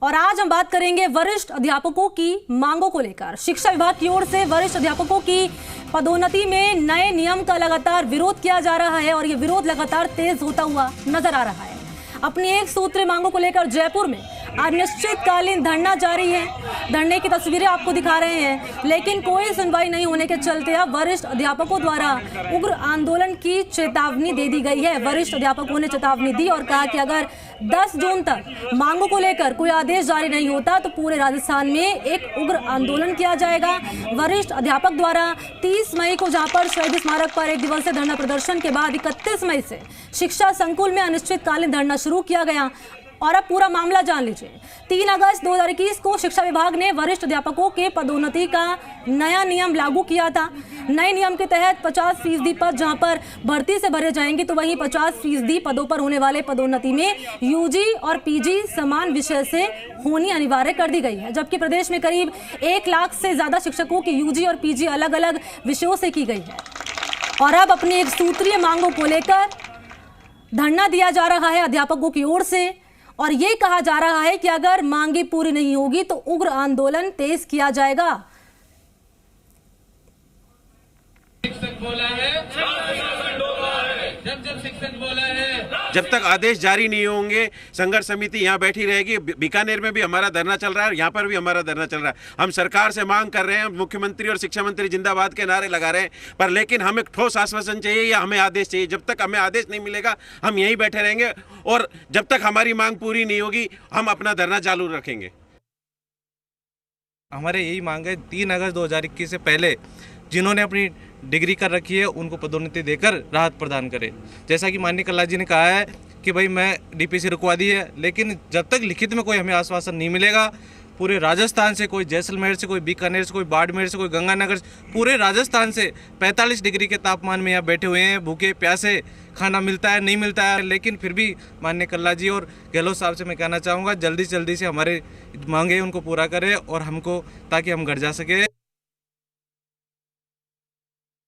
और आज हम बात करेंगे वरिष्ठ अध्यापकों की मांगों को लेकर। शिक्षा विभाग की ओर से वरिष्ठ अध्यापकों की पदोन्नति में नए नियम का लगातार विरोध किया जा रहा है और ये विरोध लगातार तेज होता हुआ नजर आ रहा है। अपनी एक सूत्रीय मांगों को लेकर जयपुर में अनिश्चितकालीन धरना जारी है। धरने की तस्वीरें आपको दिखा रहे हैं, लेकिन कोई सुनवाई नहीं होने के चलते अब वरिष्ठ अध्यापकों द्वारा उग्र आंदोलन की चेतावनी दे दी गई है। वरिष्ठ अध्यापकों ने चेतावनी दी और कहा कि अगर 10 जून तक मांगों को लेकर कोई आदेश जारी नहीं होता तो पूरे राजस्थान में एक उग्र आंदोलन किया जाएगा। वरिष्ठ अध्यापक द्वारा 30 मई को जहां पर शहीद स्मारक पर एक दिवसीय धरना प्रदर्शन के बाद 31 मई से शिक्षा संकुल में अनिश्चितकालीन धरना शुरू किया गया। और अब पूरा मामला जान लीजिए। 3 अगस्त 2021 को शिक्षा विभाग ने वरिष्ठ अध्यापकों के पदोन्नति का नया नियम लागू किया था। नए नियम के तहत 50% पद जहां पर भर्ती से भरे जाएंगे तो वहीं 50% पदों पर होने वाले पदोन्नति में यूजी और पीजी समान विषय से होनी अनिवार्य कर दी गई है। जबकि प्रदेश में करीब 1 लाख से ज्यादा शिक्षकों की यूजी और पीजी अलग अलग विषयों से की गई है। और अब अपनी एक सूत्रीय मांगों को लेकर धरना दिया जा रहा है अध्यापकों की ओर से और ये कहा जा रहा है कि अगर मांगे पूरी नहीं होगी तो उग्र आंदोलन तेज किया जाएगा। शिक्षक बोला है, जब शिक्षक बोला है, जब तक आदेश जारी नहीं होंगे संघर्ष समिति यहाँ बैठी रहेगी। बीकानेर में भी हमारा धरना चल रहा है, यहाँ पर भी हमारा धरना चल रहा है। हम सरकार से मांग कर रहे हैं, मुख्यमंत्री और शिक्षा मंत्री जिंदाबाद के नारे लगा रहे हैं, पर लेकिन हमें ठोस आश्वासन चाहिए या हमें आदेश चाहिए। जब तक हमें आदेश नहीं मिलेगा हम यहीं बैठे रहेंगे और जब तक हमारी मांग पूरी नहीं होगी हम अपना धरना चालू रखेंगे। हमारे यही मांग है 3 अगस्त 2021 से पहले जिन्होंने अपनी डिग्री कर रखी है उनको पदोन्नति देकर राहत प्रदान करे। जैसा कि माननीय कल्ला जी ने कहा है कि भाई मैं डीपीसी रुकवा दी है, लेकिन जब तक लिखित में कोई हमें आश्वासन नहीं मिलेगा, पूरे राजस्थान से, कोई जैसलमेर से, कोई बीकानेर से, कोई बाड़मेर से, कोई गंगानगर से, पूरे राजस्थान से 45 डिग्री के तापमान में यहाँ बैठे हुए हैं, भूखे प्यासे, खाना मिलता है नहीं मिलता है, लेकिन फिर भी माननीय कल्ला जी और गहलोत साहब से मैं कहना चाहूँगा जल्दी से हमारे मांगे उनको पूरा करें और हमको, ताकि हम घर जा सके।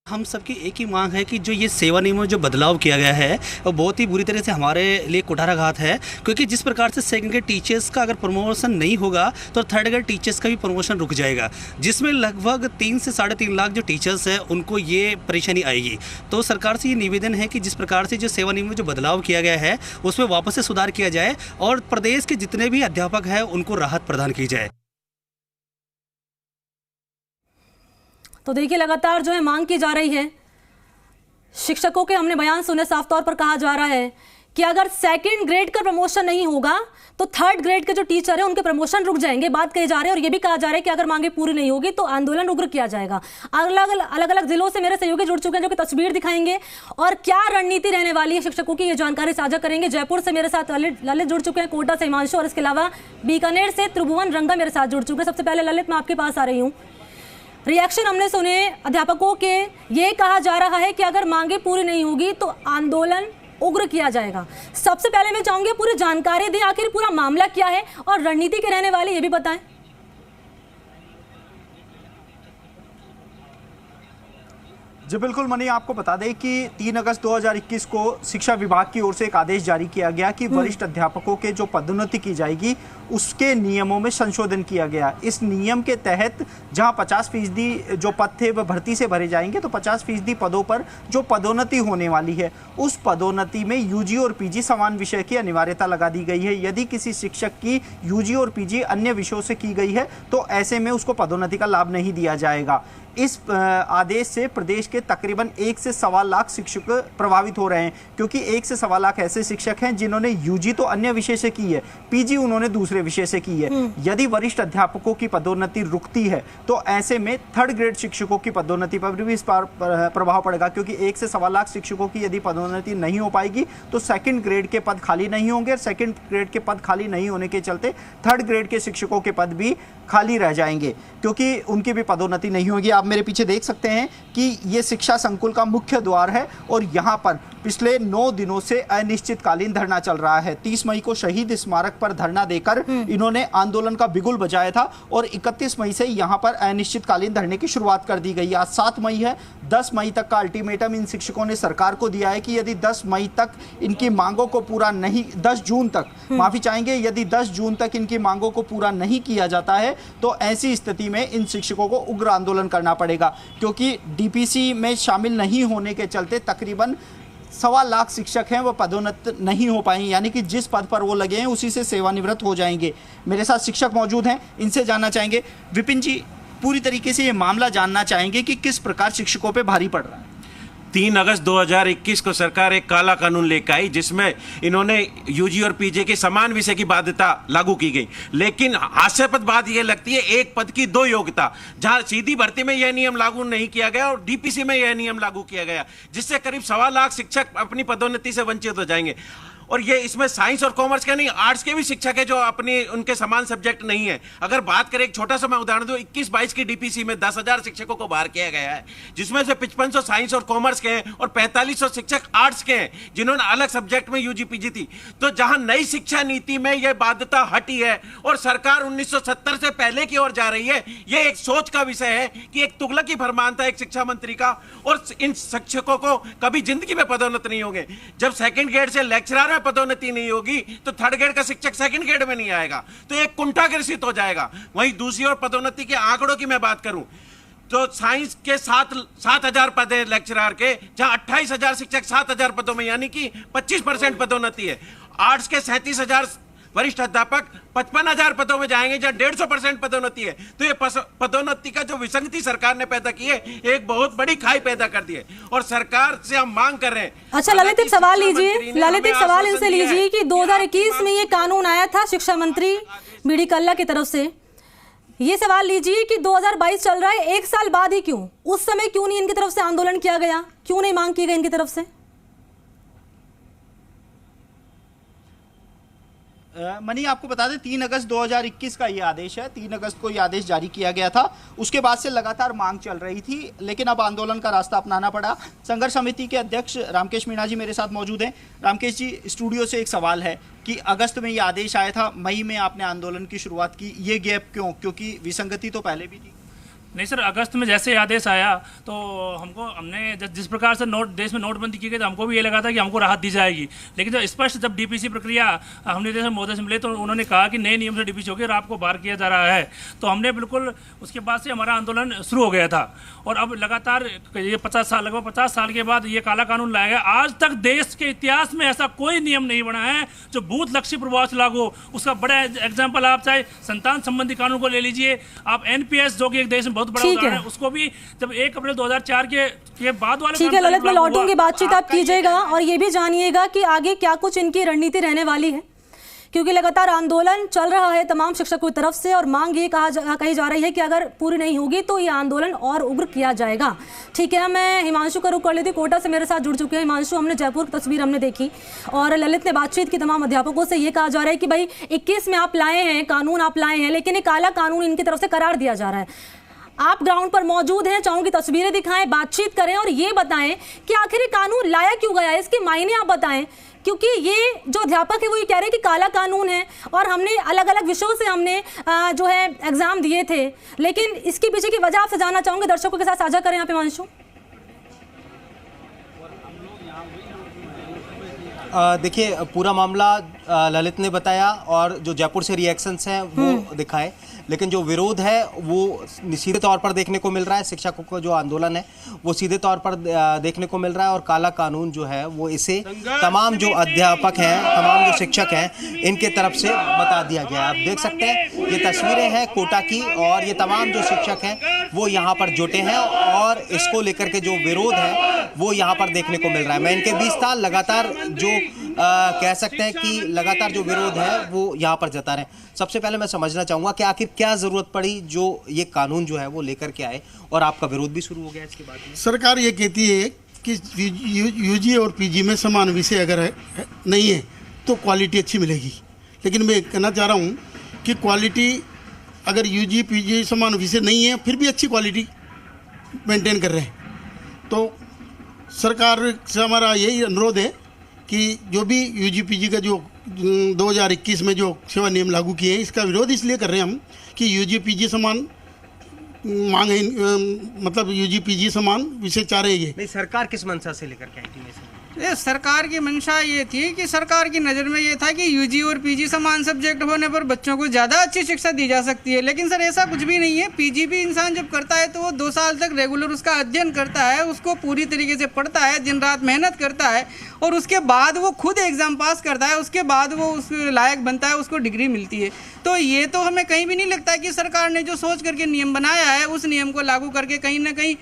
हम सबकी एक ही मांग है कि जो ये सेवा नियमों में जो बदलाव किया गया है वो बहुत ही बुरी तरह से हमारे लिए कुठाराघात है, क्योंकि जिस प्रकार से सेकंड ग्रेड टीचर्स का अगर प्रमोशन नहीं होगा तो थर्ड ग्रेड टीचर्स का भी प्रमोशन रुक जाएगा, जिसमें लगभग 3 से 3.5 लाख जो टीचर्स हैं उनको ये परेशानी आएगी। तो सरकार से ये निवेदन है कि जिस प्रकार से जो सेवा नियम में जो बदलाव किया गया है उसमें वापस से सुधार किया जाए और प्रदेश के जितने भी अध्यापक हैं उनको राहत प्रदान की जाए। तो देखिए लगातार जो है मांग की जा रही है। शिक्षकों के हमने बयान सुने, साफ तौर पर कहा जा रहा है कि अगर 2nd ग्रेड का प्रमोशन नहीं होगा तो 3rd ग्रेड के जो टीचर है उनके प्रमोशन रुक जाएंगे, बात कही जा रही है। और ये भी कहा जा रहा है कि अगर मांगे पूरी नहीं होगी तो आंदोलन उग्र किया जाएगा। अलग अलग जिलों से मेरे सहयोगी जुड़ चुके हैं जो कि तस्वीर दिखाएंगे और क्या रणनीति रहने वाली है शिक्षकों की, ये जानकारी साझा करेंगे। जयपुर से मेरे साथ ललित जुड़ चुके हैं, कोटा से हिमांशु और इसके अलावा बीकानेर से त्रिभुवन रंगा मेरे साथ जुड़ चुके हैं। सबसे पहले ललित मैं आपके पास आ रही हूँ। रिएक्शन हमने सुने अध्यापकों के, ये कहा जा रहा है कि अगर मांगे पूरी नहीं होगी तो आंदोलन उग्र किया जाएगा। सबसे पहले मैं चाहूंगी पूरी जानकारी दें, आखिर पूरा मामला क्या है और रणनीति के रहने वाले ये भी बताएं। जी बिल्कुल मनी, आपको बता दें कि 3 अगस्त 2021 को शिक्षा विभाग की ओर से एक आदेश जारी किया गया कि वरिष्ठ अध्यापकों के जो पदोन्नति की जाएगी उसके नियमों में संशोधन किया गया। इस नियम के तहत जहां 50% जो पद थे वह भर्ती से भरे जाएंगे तो 50% पदों पर जो पदोन्नति होने वाली है उस पदोन्नति में यूजी और पीजी समान विषय की अनिवार्यता लगा दी गई है। यदि किसी शिक्षक की यूजी और पीजी अन्य विषयों से की गई है तो ऐसे में उसको पदोन्नति का लाभ नहीं दिया जाएगा। इस आदेश से प्रदेश के तकरीबन 1 से 1.25 लाख शिक्षक प्रभावित हो रहे हैं, क्योंकि 1 से 1.25 लाख ऐसे शिक्षक हैं जिन्होंने यूजी तो अन्य विषय से की है, पीजी उन्होंने दूसरे विषय से की है। यदि वरिष्ठ अध्यापकों की पदोन्नति रुकती है तो ऐसे में 3rd ग्रेड शिक्षकों की पदोन्नति पर भी इस पर प्रभाव पड़ेगा, क्योंकि 1 से 1.25 लाख शिक्षकों की यदि पदोन्नति नहीं हो पाएगी तो 2nd ग्रेड के पद खाली नहीं होंगे। 2nd ग्रेड के पद खाली नहीं होने के चलते 3rd ग्रेड के शिक्षकों के पद भी खाली रह जाएंगे, क्योंकि उनकी भी पदोन्नति नहीं होगी। आप मेरे पीछे देख सकते हैं कि ये शिक्षा संकुल का मुख्य द्वार है और यहाँ पर पिछले 9 दिनों से अनिश्चितकालीन धरना चल रहा है। 30 मई को शहीद स्मारक पर धरना देकर इन्होंने आंदोलन का बिगुल बजाया था और 31 मई से यहां पर अनिश्चितकालीन धरने की शुरुआत कर दी गई। आज 7 मई है। 10 मई तक का अल्टीमेटम इन शिक्षकों ने सरकार को दिया है कि यदि 10 मई तक इनकी मांगों को पूरा नहीं 10 जून तक माफी चाहेंगे, यदि 10 जून तक इनकी मांगों को पूरा नहीं किया जाता है तो ऐसी स्थिति में इन शिक्षकों को उग्र आंदोलन करना पड़ेगा, क्योंकि डीपीसी में शामिल नहीं होने के चलते तकरीबन 1.25 लाख शिक्षक हैं वो पदोन्नत नहीं हो पाए, यानी कि जिस पद पर वो लगे हैं उसी से सेवानिवृत्त हो जाएंगे। मेरे साथ शिक्षक मौजूद हैं, इनसे जानना चाहेंगे। विपिन जी, पूरी तरीके से ये मामला जानना चाहेंगे कि किस प्रकार शिक्षकों पे भारी पड़ रहा है। 3 अगस्त 2021 को सरकार एक काला कानून लेकर आई जिसमें इन्होंने यूजी और पीजी के समान विषय की बाध्यता लागू की गई, लेकिन हास्यास्पद बात यह लगती है एक पद की 2 योग्यता, जहां सीधी भर्ती में यह नियम लागू नहीं किया गया और डीपीसी में यह नियम लागू किया गया, जिससे करीब 1.25 लाख शिक्षक अपनी पदोन्नति से वंचित हो जाएंगे। और ये इसमें साइंस और कॉमर्स के नहीं, आर्ट्स के भी शिक्षक है जो अपने उनके समान सब्जेक्ट नहीं है। अगर बात करें, एक छोटा सा मैं उदाहरण दूं, 21-22 की डीपीसी में 10,000 शिक्षकों को बाहर किया गया है, जिसमें से 5500 साइंस और कॉमर्स के हैं और 4500 शिक्षक आर्ट्स के हैं जिन्होंने अलग सब्जेक्ट में यूजी पीजी थी। तो जहां नई शिक्षा नीति में यह बाध्यता हटी है और सरकार 1970 से पहले की ओर जा रही है, यह एक सोच का विषय है कि एक तुगलकी फरमान था एक शिक्षा मंत्री का, और इन शिक्षकों को कभी जिंदगी में पदोन्नत नहीं होंगे। जब सेकंड ग्रेड से लेक्चरर पदोन्नति नहीं होगी तो थर्ड ग्रेड का शिक्षक सेकंड ग्रेड में नहीं आएगा, तो एक कुंठा ग्रसित हो जाएगा। वहीं दूसरी ओर पदोन्नति के आंकड़ों की मैं बात करूं तो साइंस के 7,000 पद है लेक्चरर के, जहां 28,000 शिक्षक 7,000 पदों में, यानी कि 25% पदोन्नति है। आर्ट्स के 37,000 वरिष्ठ अध्यापक 55,000 पदों में जाएंगे, जहां 150% पदोन्नति है। तो ये पदोन्नति का जो विसंगति सरकार ने पैदा की है, एक बहुत बड़ी खाई पैदा कर दी है और सरकार से हम मांग कर रहे हैं। अच्छा ललित, एक सवाल लीजिए, ललित एक सवाल इनसे लीजिए कि 2021 में ये कानून आया था शिक्षा मंत्री बीडी कल्ला की तरफ से, ये सवाल लीजिए कि 2022 चल रहा है, 1 साल बाद ही क्यों, उस समय क्यों नहीं इनकी तरफ से आंदोलन किया गया, क्यों नहीं मांग की गई इनकी तरफ से? मनी, आपको बता दें 3 अगस्त 2021 का ये आदेश है। 3 अगस्त को ये आदेश जारी किया गया था। उसके बाद से लगातार मांग चल रही थी, लेकिन अब आंदोलन का रास्ता अपनाना पड़ा। संघर्ष समिति के अध्यक्ष रामकेश मीणा जी मेरे साथ मौजूद हैं। रामकेश जी, स्टूडियो से एक सवाल है कि अगस्त में ये आदेश आया था, मई में आपने आंदोलन की शुरुआत की, ये गैप क्यों? क्योंकि विसंगति तो पहले भी थी। नहीं सर, अगस्त में जैसे आदेश आया तो हमने जिस प्रकार से देश में नोटबंदी की गई तो हमको भी ये लगा था कि हमको राहत दी जाएगी, लेकिन जब डीपीसी प्रक्रिया हमने जैसे मोदी से मिले तो उन्होंने कहा कि नए नियम से डीपीसी होगी और आपको बाहर किया जा रहा है, तो हमने बिल्कुल उसके बाद से हमारा आंदोलन शुरू हो गया था। और अब लगातार ये लगभग 50 साल के बाद ये काला कानून लाया गया। आज तक देश के इतिहास में ऐसा कोई नियम नहीं बना है जो बूथ लक्ष्य प्रभाव से लागू हो। उसका बड़ा एग्जाम्पल आप चाहे संतान संबंधी कानून को ले लीजिए, आप एनपीएस जो कि एक देश में बड़ा उदाहरण है, उसको भी जब 1 अप्रैल 2004 के बाद वाले, ठीक है ललित, मैं लौटूंगी, बातचीत आप कीजिएगा और ये भी जानिएगा कि आगे क्या कुछ इनकी रणनीति रहने वाली है, क्योंकि लगातार आंदोलन चल रहा है तमाम शिक्षकों की तरफ से और मांग ये कही जा रही है कि अगर पूरी नहीं होगी तो ये आंदोलन और उग्र किया जाएगा। ठीक है, मैं हिमांशु का रुख कर लेती, कोटा से मेरे साथ जुड़ चुके हैं हिमांशु। हमने जयपुर की तस्वीर हमने देखी और ललित ने बातचीत की तमाम अध्यापकों से, ये कहा जा रहा है कि भाई 21 में आप लाए हैं कानून, आप लाए हैं, लेकिन एक काला कानून इनकी तरफ से करार दिया जा रहा है। आप ग्राउंड पर मौजूद हैं, चाहूंगी तस्वीरें दिखाएं, बातचीत करें और ये बताएं कि आखिर ये कानून लाया क्यों गया है, इसके मायने आप बताएं, क्योंकि ये जो अध्यापक है वो ये कह रहे हैं कि काला कानून है और हमने अलग अलग विषयों से हमने जो है एग्जाम दिए थे, लेकिन इसके पीछे की वजह आपसे जानना चाहूंगे, दर्शकों के साथ साझा करें यहाँ पे हिमांशु। देखिए, पूरा मामला ललित ने बताया और जो जयपुर से रिएक्शंस हैं वो दिखाए, लेकिन जो विरोध है वो सीधे तौर पर देखने को मिल रहा है। शिक्षकों का जो आंदोलन है वो सीधे तौर पर देखने को मिल रहा है और काला कानून जो है वो इसे तमाम जो अध्यापक हैं, तमाम जो शिक्षक हैं, इनके तरफ से बता दिया गया है। आप देख सकते हैं ये तस्वीरें हैं कोटा की और ये तमाम जो शिक्षक हैं वो यहाँ पर जुटे हैं और इसको लेकर के जो विरोध है वो यहाँ पर देखने को मिल रहा है। मैं इनके बीच था, लगातार जो कह सकते हैं कि लगातार जो विरोध है वो यहाँ पर जता रहे हैं। सबसे पहले मैं समझना चाहूँगा कि आखिर क्या ज़रूरत पड़ी जो ये कानून जो है वो लेकर के आए और आपका विरोध भी शुरू हो गया इसके बाद में? सरकार ये कहती है कि यूजी और पीजी में समान विषय अगर नहीं है तो क्वालिटी अच्छी मिलेगी, लेकिन मैं कहना चाह रहा हूँ कि क्वालिटी अगर यूजी पीजी समान विषय नहीं है फिर भी अच्छी क्वालिटी मेंटेन कर रहे हैं, तो सरकार से हमारा यही अनुरोध है कि जो भी यूजीपीजी का जो 2021 में जो सेवा नियम लागू किए हैं, इसका विरोध इसलिए कर रहे हैं हम कि यूजीपीजी समान मांग है, मतलब यूजीपीजी समान विषय चाह रहे हैं। नहीं, सरकार किस मंशा से लेकर के आई थी? ये सरकार की मंशा ये थी कि सरकार की नज़र में ये था कि यूजी और पीजी समान सब्जेक्ट होने पर बच्चों को ज़्यादा अच्छी शिक्षा दी जा सकती है, लेकिन सर ऐसा कुछ भी नहीं है। पीजी भी इंसान जब करता है तो वो 2 साल तक रेगुलर उसका अध्ययन करता है, उसको पूरी तरीके से पढ़ता है, दिन रात मेहनत करता है और उसके बाद वो खुद एग्ज़ाम पास करता है, उसके बाद वो उस लायक बनता है, उसको डिग्री मिलती है। तो ये तो हमें कहीं भी नहीं लगता कि सरकार ने जो सोच करके नियम बनाया है उस नियम को लागू करके कहीं ना कहीं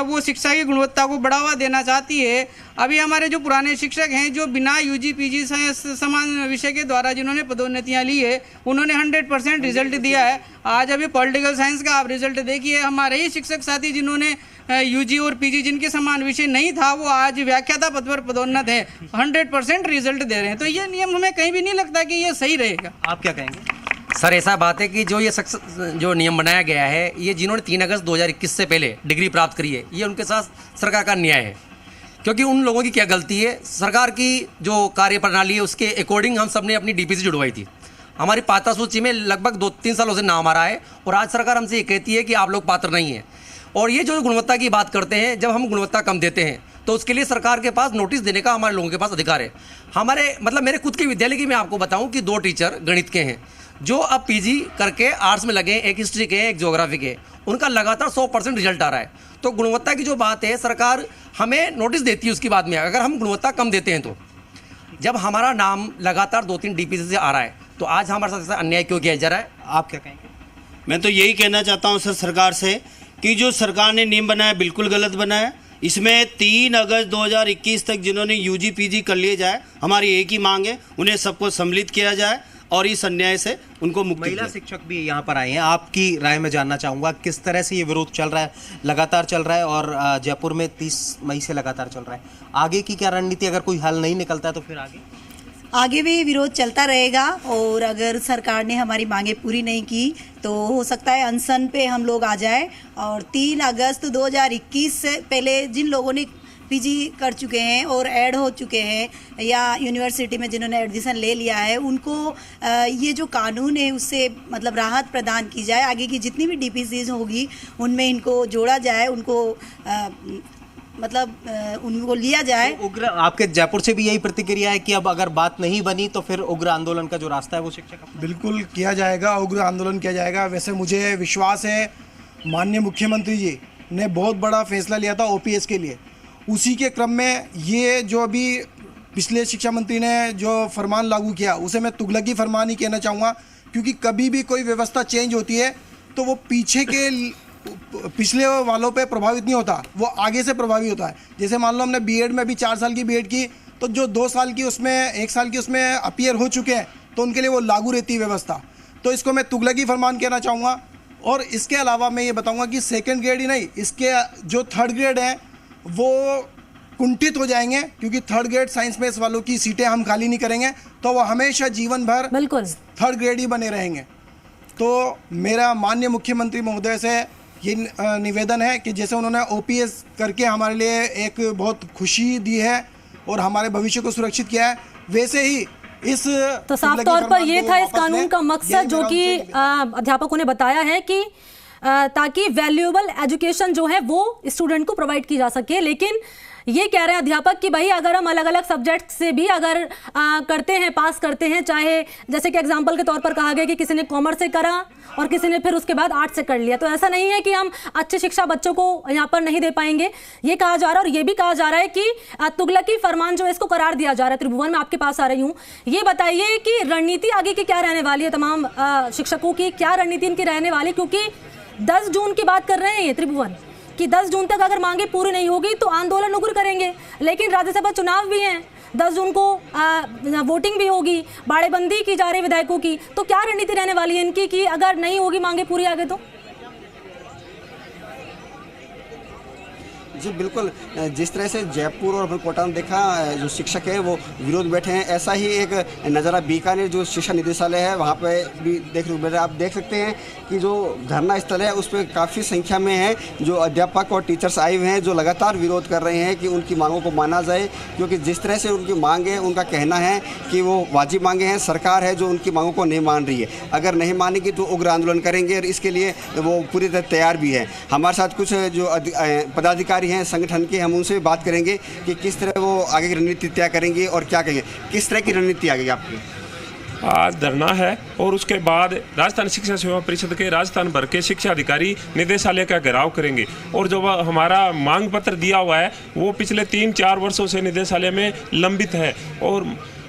वो शिक्षा की गुणवत्ता को बढ़ावा देना चाहती है। अभी हमारे जो पुराने शिक्षक हैं जो बिना यूजी पीजी समान विषय के द्वारा जिन्होंने पदोन्नतियां ली है उन्होंने 100% रिजल्ट दिया है। आज अभी पॉलिटिकल साइंस का आप रिजल्ट देखिए, हमारे ही शिक्षक साथी जिन्होंने यूजी और पीजी जिनके समान विषय नहीं था वो आज व्याख्याता पद पर पदोन्नत है, 100% रिजल्ट दे रहे हैं। तो ये नियम हमें कहीं भी नहीं लगता कि ये सही रहेगा। आप क्या कहेंगे? सर ऐसा बात है कि जो नियम बनाया गया है, ये जिन्होंने 3 अगस्त 2021 से पहले डिग्री प्राप्त करी है, ये उनके साथ सरकार का न्याय है। क्योंकि उन लोगों की क्या गलती है, सरकार की जो कार्य प्रणाली है उसके अकॉर्डिंग हम सब ने अपनी डीपीसी जुड़वाई थी। हमारी पात्र सूची में लगभग 2-3 सालों से नाम आ रहा है और आज सरकार हमसे ये कहती है कि आप लोग पात्र नहीं हैं। और ये जो गुणवत्ता की बात करते हैं, जब हम गुणवत्ता कम देते हैं तो उसके लिए सरकार के पास नोटिस देने का हमारे लोगों के पास अधिकार है। हमारे मतलब मेरे खुद के विद्यालय की मैं आपको बताऊं कि 2 टीचर गणित के हैं जो अब पीजी करके आर्ट्स में लगे, एक हिस्ट्री के, एक ज्योग्राफी के, उनका लगातार 100% रिजल्ट आ रहा है। तो गुणवत्ता की जो बात है सरकार हमें नोटिस देती है उसकी बाद में, अगर हम गुणवत्ता कम देते हैं तो जब हमारा नाम लगातार 2-3 डीपीसी से आ रहा है तो आज हमारे साथ ऐसा अन्याय क्यों किया जा रहा है? आप क्या कहेंगे? मैं तो यही कहना चाहता हूं सर सरकार से कि जो सरकार ने नियम बनाया बिल्कुल गलत बनाया। इसमें 3 अगस्त 2021 तक जिन्होंने यूजी पीजी कर लिए जाए, हमारी एक ही मांग है उन्हें सबको सम्मिलित किया जाए और इस अन्याय से उनको मुक्ति। महिला शिक्षक भी यहाँ पर आए हैं, आपकी राय में जानना चाहूँगा किस तरह से ये विरोध चल रहा है, लगातार चल रहा है और जयपुर में 30 मई से लगातार चल रहा है। आगे की क्या रणनीति, अगर कोई हल नहीं निकलता है तो फिर आगे भी विरोध चलता रहेगा और अगर सरकार ने हमारी मांगे पूरी नहीं की तो हो सकता है अनशन पे हम लोग आ जाए। और 3 अगस्त 2021 से पहले जिन लोगों ने पीजी कर चुके हैं और ऐड हो चुके हैं या यूनिवर्सिटी में जिन्होंने एडमिशन ले लिया है उनको ये जो कानून है उससे मतलब राहत प्रदान की जाए। आगे की जितनी भी डीपीसीज होगी उनमें इनको जोड़ा जाए, उनको उनको लिया जाए। तो उग्र आपके जयपुर से भी यही प्रतिक्रिया है कि अब अगर बात नहीं बनी तो फिर उग्र आंदोलन का जो रास्ता है वो शिक्षक बिल्कुल किया जाएगा, उग्र आंदोलन किया जाएगा। वैसे मुझे विश्वास है माननीय मुख्यमंत्री जी ने बहुत बड़ा फैसला लिया था ओपीएस के लिए, उसी के क्रम में ये जो अभी पिछले शिक्षा मंत्री ने जो फरमान लागू किया उसे मैं तुगलकी फरमान ही कहना चाहूँगा। क्योंकि कभी भी कोई व्यवस्था चेंज होती है तो वो पिछले वालों पे प्रभावित नहीं होता, वो आगे से प्रभावी होता है। जैसे मान लो हमने बीएड में भी 4 साल की बीएड की तो जो 2 साल की उसमें 1 साल की उसमें अपीयर हो चुके हैं तो उनके लिए वो लागू रहती है व्यवस्था। तो इसको मैं तुगलकी फरमान कहना चाहूँगा। और इसके अलावा मैं ये बताऊँगा कि 2nd ग्रेड ही नहीं, इसके जो 3rd ग्रेड हैं वो कुंठित हो जाएंगे क्योंकि 3rd ग्रेड साइंस मेस वालों की सीटें हम खाली नहीं करेंगे तो वो हमेशा जीवन भर बिल्कुल 3rd ग्रेड ही बने रहेंगे। तो मेरा माननीय मुख्यमंत्री महोदय से ये निवेदन है कि जैसे उन्होंने ओपीएस करके हमारे लिए एक बहुत खुशी दी है और हमारे भविष्य को सुरक्षित किया है, वैसे ही इस तो साफ तौर पर ये था इस कानून का मकसद जो कि अध्यापकों ने बताया है कि ताकि वैल्यूएबल एजुकेशन जो है वो स्टूडेंट को प्रोवाइड की जा सके। लेकिन ये कह रहे हैं अध्यापक कि भाई अगर हम अलग अलग सब्जेक्ट से भी अगर करते हैं, पास करते हैं, चाहे जैसे कि एग्जांपल के तौर पर कहा गया कि किसी ने कॉमर्स से करा और किसी ने फिर उसके बाद आर्ट्स से कर लिया, तो ऐसा नहीं है कि हम अच्छी शिक्षा बच्चों को यहाँ पर नहीं दे पाएंगे। ये कहा जा रहा है और ये भी कहा जा रहा है कि तुगलकी फरमान जो इसको करार दिया जा रहा है। त्रिभुवन, मैं आपके पास आ रही हूँ, ये बताइए कि रणनीति आगे की क्या रहने वाली है, तमाम शिक्षकों की क्या रणनीति इनकी रहने वाली, क्योंकि 10 जून की बात कर रहे हैं ये त्रिभुवन कि 10 जून तक अगर मांगे पूरी नहीं होगी तो आंदोलन उग्र करेंगे। लेकिन राज्यसभा चुनाव भी हैं, 10 जून को वोटिंग भी होगी, बाड़ेबंदी की जा रही विधायकों की, तो क्या रणनीति रहने वाली है इनकी कि अगर नहीं होगी मांगे पूरी आगे तो? जी बिल्कुल, जिस तरह से जयपुर और कोटा में देखा जो शिक्षक है वो विरोध बैठे हैं, ऐसा ही एक नज़ारा बीकानेर जो शिक्षा निदेशालय है वहाँ पे भी देखने आप देख सकते हैं कि जो धरना स्थल है उस पर काफ़ी संख्या में है जो अध्यापक और टीचर्स आए हुए हैं जो लगातार विरोध कर रहे हैं कि उनकी मांगों को माना जाए, क्योंकि जिस तरह से उनकी मांग है उनका कहना है कि वो वाजिब मांगे हैं, सरकार है जो उनकी मांगों को नहीं मान रही है, अगर नहीं मानेगी तो उग्र आंदोलन करेंगे और इसके लिए वो पूरी तरह तैयार भी है। हमारे साथ कुछ जो पदाधिकारी हैं संगठन के, हम उनसे बात करेंगे कि किस तरह वो आगे की रणनीति तय करेंगे और क्या कहेंगे, किस तरह की रणनीति आगे आपकी। आज धरना है और उसके बाद राजस्थान शिक्षा सेवा परिषद के राजस्थान भर के शिक्षा अधिकारी निदेशालय का घेराव करेंगे और जो हमारा मांग पत्र दिया हुआ है वो पिछले 3-4 वर्षों से निदेशालय में लंबित है और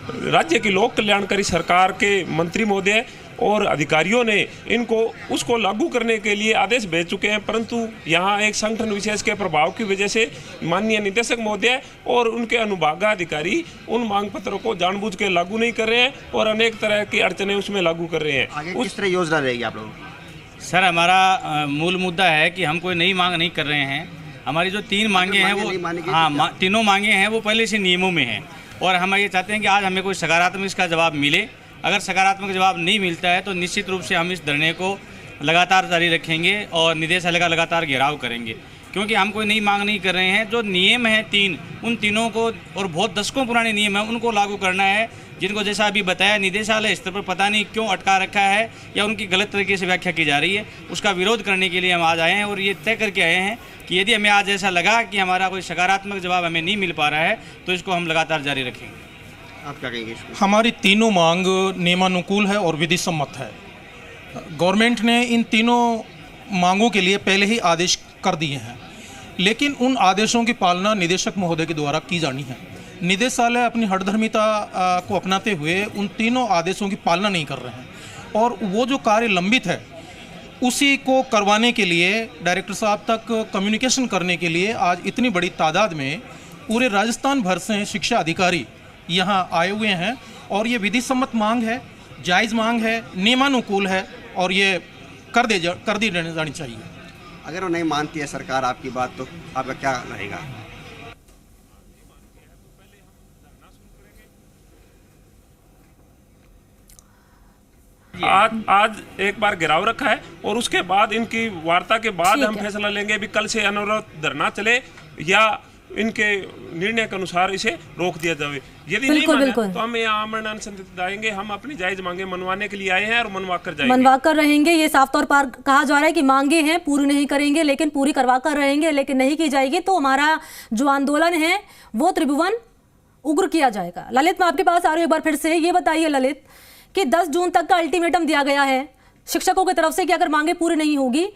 राज्य की लोक कल्याणकारी सरकार के मंत्री महोदय और अधिकारियों ने इनको उसको लागू करने के लिए आदेश भेज चुके हैं, परंतु यहाँ एक संगठन विशेष के प्रभाव की वजह से माननीय निदेशक महोदय और उनके अनुभागाधिकारी उन मांग पत्रों को जानबूझ के लागू नहीं कर रहे हैं और अनेक तरह की अड़चनें उसमें लागू कर रहे हैं। आगे किस तरह योजना रहेगी आप लोगों की? सर, हमारा मूल मुद्दा है कि हम कोई नई मांग नहीं कर रहे हैं। हमारी जो 3 मांगे हैं वो हाँ तीनों मांगे हैं वो पहले से नियमों में हैं और हम ये चाहते हैं कि आज हमें कोई सकारात्मक इसका जवाब मिले। अगर सकारात्मक जवाब नहीं मिलता है तो निश्चित रूप से हम इस धरने को लगातार जारी रखेंगे और निदेशालय का लगातार घेराव करेंगे, क्योंकि हम कोई नई मांग नहीं कर रहे हैं। जो नियम हैं 3, उन तीनों को और बहुत दशकों पुराने नियम हैं उनको लागू करना है, जिनको जैसा अभी बताया निदेशालय स्तर पर पता नहीं क्यों अटका रखा है या उनकी गलत तरीके से व्याख्या की जा रही है। उसका विरोध करने के लिए हम आज आए हैं और ये तय करके आए हैं कि यदि हमें आज ऐसा लगा कि हमारा कोई सकारात्मक जवाब हमें नहीं मिल पा रहा है तो इसको हम लगातार जारी रखेंगे। आप क्या कहेंगे? हमारी तीनों मांग नियमानुकूल है और विधि सम्मत है। गवर्नमेंट ने इन तीनों मांगों के लिए पहले ही आदेश कर दिए हैं, लेकिन उन आदेशों की पालना निदेशक महोदय के द्वारा की जानी है। निदेशालय अपनी हठधर्मिता को अपनाते हुए उन तीनों आदेशों की पालना नहीं कर रहे हैं और वो जो कार्य लंबित है उसी को करवाने के लिए डायरेक्टर साहब तक कम्युनिकेशन करने के लिए आज इतनी बड़ी तादाद में पूरे राजस्थान भर से शिक्षा अधिकारी यहाँ आए हुए हैं और ये विधि सम्मत मांग है, जायज़ मांग है, नियमानुकूल है और ये कर दी जानी चाहिए। अगर वो नहीं मानती है सरकार आपकी बात तो आपका क्या रहेगा? आज एक बार घेराव रखा है और उसके बाद इनकी वार्ता के बाद हम फैसला लेंगे भी कल से अनवरत धरना चले या इनके निर्णय के अनुसार इसे रोक दिया जाए। यदि नहीं माने तो हम यहाँ आमरण अनशन आएंगे। हम अपनी जायज मांगे मनवाने के लिए आए हैं और मनवा कर जाएंगे, मनवा कर रहेंगे। ये साफ तौर पर कहा जा रहा है कि मांगे हैं पूरी नहीं करेंगे, लेकिन पूरी करवा कर रहेंगे, लेकिन नहीं की जाएगी तो हमारा जो आंदोलन है वो त्रिभुवन उग्र किया जाएगा। ललित, मैं आपके पास आ रही हूँ एक बार फिर से। ये बताइए ललित कि 10 जून तक का अल्टीमेटम दिया गया है शिक्षकों की तरफ से कि अगर मांगे पूरी नहीं होगी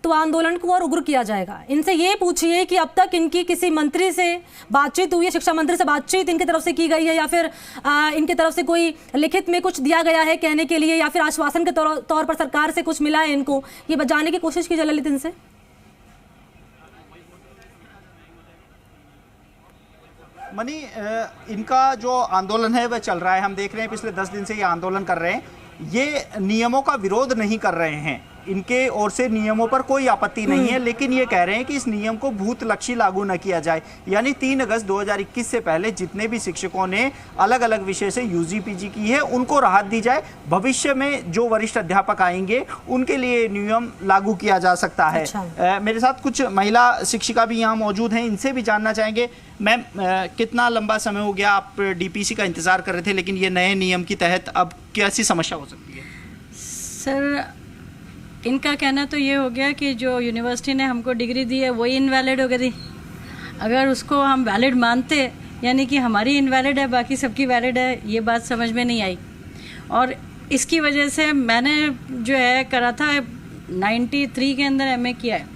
तो आंदोलन को और उग्र किया जाएगा। इनसे ये पूछिए कि अब तक इनकी किसी मंत्री से बातचीत हुई है, शिक्षा मंत्री से बातचीत इनकी तरफ से की गई है या फिर इनकी तरफ से कोई लिखित में कुछ दिया गया है कहने के लिए या फिर आश्वासन के तौर पर सरकार से कुछ मिला है इनको? ये बताने की कोशिश कीजिए ललित इनसे। मनी, इनका जो आंदोलन है वह चल रहा है, हम देख रहे हैं पिछले 10 दिन से ये आंदोलन कर रहे हैं। ये नियमों का विरोध नहीं कर रहे हैं, इनके ओर से नियमों पर कोई आपत्ति नहीं है, लेकिन ये कह रहे हैं कि इस नियम को भूतलक्षी लागू न किया जाए। यानी 3 अगस्त 2021 से पहले जितने भी शिक्षकों ने अलग अलग विषय से यूजी पीजी की है उनको राहत दी जाए। भविष्य में जो वरिष्ठ अध्यापक आएंगे उनके लिए नियम लागू किया जा सकता है। अच्छा। मेरे साथ कुछ महिला शिक्षिका भी यहाँ मौजूद हैं, इनसे भी जानना चाहेंगे। मैम, कितना लंबा समय हो गया आप डीपीसी का इंतजार कर रहे थे, लेकिन ये नए नियम के तहत अब कैसी समस्या हो सकती है? सर, इनका कहना तो ये हो गया कि जो यूनिवर्सिटी ने हमको डिग्री दी है वही इनवैलिड हो गई। अगर उसको हम वैलिड मानते यानी कि हमारी इनवैलिड है बाकी सबकी वैलिड है, ये बात समझ में नहीं आई। और इसकी वजह से मैंने जो है करा था 93 के अंदर एमए किया है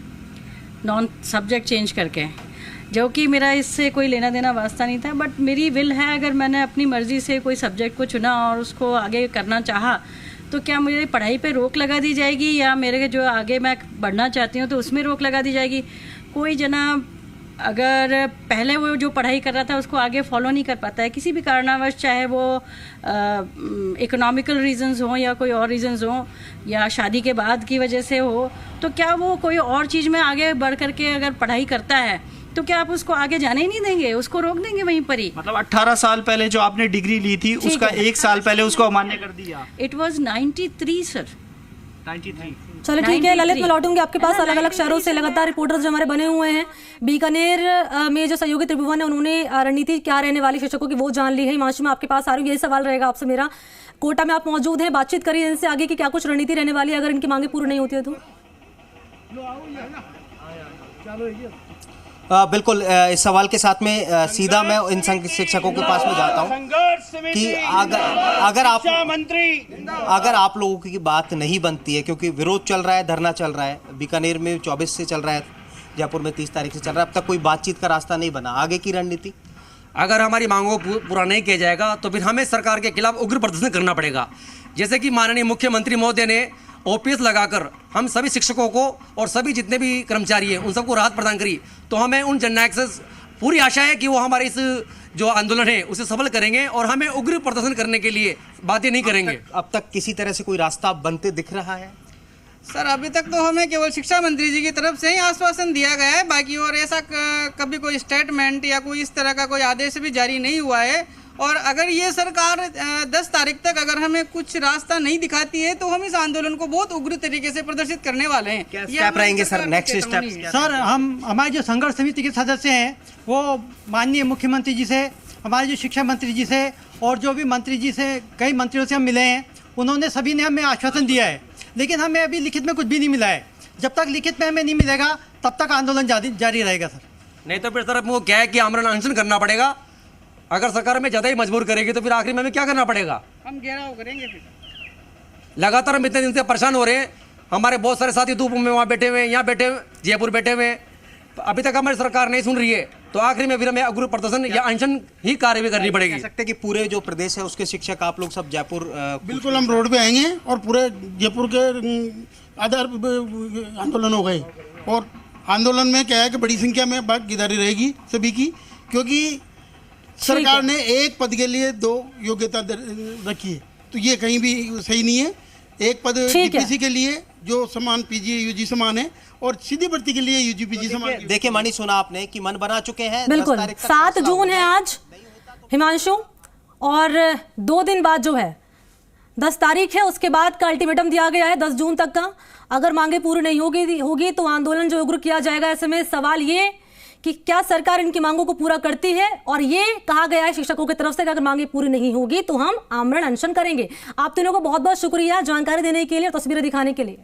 नॉन सब्जेक्ट चेंज करके, जो कि मेरा इससे कोई लेना देना वास्ता नहीं था, बट मेरी विल है अगर मैंने अपनी मर्ज़ी से कोई सब्जेक्ट को चुना और उसको आगे करना चाहा तो क्या मुझे पढ़ाई पे रोक लगा दी जाएगी या मेरे जो आगे मैं बढ़ना चाहती हूँ तो उसमें रोक लगा दी जाएगी? कोई जनाब अगर पहले वो जो पढ़ाई कर रहा था उसको आगे फॉलो नहीं कर पाता है किसी भी कारणवश, चाहे वो इकोनॉमिकल रीजंस हो या कोई और रीजंस हो या शादी के बाद की वजह से हो, तो क्या वो कोई और चीज़ में आगे बढ़ करके अगर पढ़ाई करता है तो क्या आप उसको आगे जाने ही नहीं देंगे, उसको रोक देंगे वहीं पर ही? मतलब 18 साल पहले जो आपने डिग्री ली थी उसका 1 साल पहले उसको अमान्य कर दिया। It was 93 sir. 93। चलो ठीक है ललित, मैं लौटूंगी आपके पास। अलग अलग शहरों से लगातार रिपोर्टर्स जो हमारे बने हुए हैं, बीकानेर में जो सहयोगी त्रिभुवन है उन्होंने रणनीति क्या रहने वाली शिक्षकों की वो जान ली है। हिमांशु, मैं आपके पास आ रही हूँ, यही सवाल रहेगा आपसे मेरा। कोटा में आप मौजूद हैं, बातचीत करिए इनसे आगे की क्या कुछ रणनीति रहने वाली है अगर इनकी मांगे पूरी नहीं होती है तो। बिल्कुल, इस सवाल के साथ में सीधा मैं इन शिक्षकों के पास में जाता हूं कि अगर आप लोगों की बात नहीं बनती है, क्योंकि विरोध चल रहा है, धरना चल रहा है, बीकानेर में 24 से चल रहा है, जयपुर में 30 तारीख से चल रहा है, अब तक कोई बातचीत का रास्ता नहीं बना, आगे की रणनीति? अगर हमारी मांगों को पूरा नहीं किया जाएगा तो फिर हमें सरकार के खिलाफ उग्र प्रदर्शन करना पड़ेगा। जैसे कि माननीय मुख्यमंत्री महोदय ने ओपीएस लगाकर हम सभी शिक्षकों को और सभी जितने भी कर्मचारी हैं उन सबको राहत प्रदान करी, तो हमें उन जननायक से पूरी आशा है कि वो हमारे इस जो आंदोलन है उसे सफल करेंगे और हमें उग्र प्रदर्शन करने के लिए बातें नहीं करेंगे। अब तक किसी तरह से कोई रास्ता बनते दिख रहा है? सर अभी तक तो हमें केवल शिक्षा मंत्री जी की तरफ से ही आश्वासन दिया गया है, बाकी और ऐसा कभी कोई स्टेटमेंट या कोई इस तरह का कोई आदेश भी जारी नहीं हुआ है। और अगर ये सरकार 10 तारीख तक अगर हमें कुछ रास्ता नहीं दिखाती है तो हम इस आंदोलन को बहुत उग्र तरीके से प्रदर्शित करने वाले हैं। क्या स्टेप रहेंगे सर, नेक्स्ट स्टेप? सर हमारे जो संघर्ष समिति के सदस्य हैं वो माननीय मुख्यमंत्री जी से, हमारे जो शिक्षा मंत्री जी से और जो भी मंत्री जी से, कई मंत्रियों से हम मिले हैं, उन्होंने सभी ने हमें आश्वासन दिया है, लेकिन हमें अभी लिखित में कुछ भी नहीं मिला है। जब तक लिखित में हमें नहीं मिलेगा तब तक आंदोलन जारी रहेगा सर। नहीं तो फिर सर वो क्या है कि आमरण अनशन करना पड़ेगा। अगर सरकार हमें ज़्यादा ही मजबूर करेगी तो फिर आखिर में हमें क्या करना पड़ेगा? हम घेराव करेंगे। फिर लगातार हम इतने दिन से परेशान हो रहे हैं, हमारे बहुत सारे साथी धूप में वहाँ बैठे हुए हैं, यहाँ बैठे हुए, जयपुर बैठे हुए हैं, अभी तक हमारी सरकार नहीं सुन रही है, तो आखिर में फिर हमें उग्र प्रदर्शन या अनशन ही कार्रवाई करनी पड़ेगी। कह सकते हैं कि पूरे जो प्रदेश है उसके शिक्षक आप लोग सब जयपुर बिल्कुल हम रोड पे आएंगे और पूरे जयपुर के आधार आंदोलन हो गए। और आंदोलन में क्या है कि बड़ी संख्या में भागीदारी रहेगी सभी की, क्योंकि सरकार ने एक पद के लिए 2 योग्यता रखी है, तो ये कहीं भी सही नहीं है। एक पद डीपीसी के लिए जो समान पीजी यूजी समान है और सीधी भर्ती के लिए यूजी पीजी समान। देखिए मानी, सुना आपने कि मन बना चुके हैं। बिल्कुल 7 जून है आज हिमांशु, और 2 दिन बाद जो है 10 तारीख है, उसके बाद का अल्टीमेटम दिया गया है 10 जून तक का। अगर मांगे पूरी नहीं होगी तो आंदोलन जो उग्र किया जाएगा। ऐसे में सवाल ये कि क्या सरकार इनकी मांगों को पूरा करती है, और ये कहा गया है शिक्षकों की तरफ से कि अगर मांगे पूरी नहीं होगी तो हम आमरण अनशन करेंगे। आप तीनों को बहुत बहुत शुक्रिया जानकारी देने के लिए और तस्वीरें दिखाने के लिए।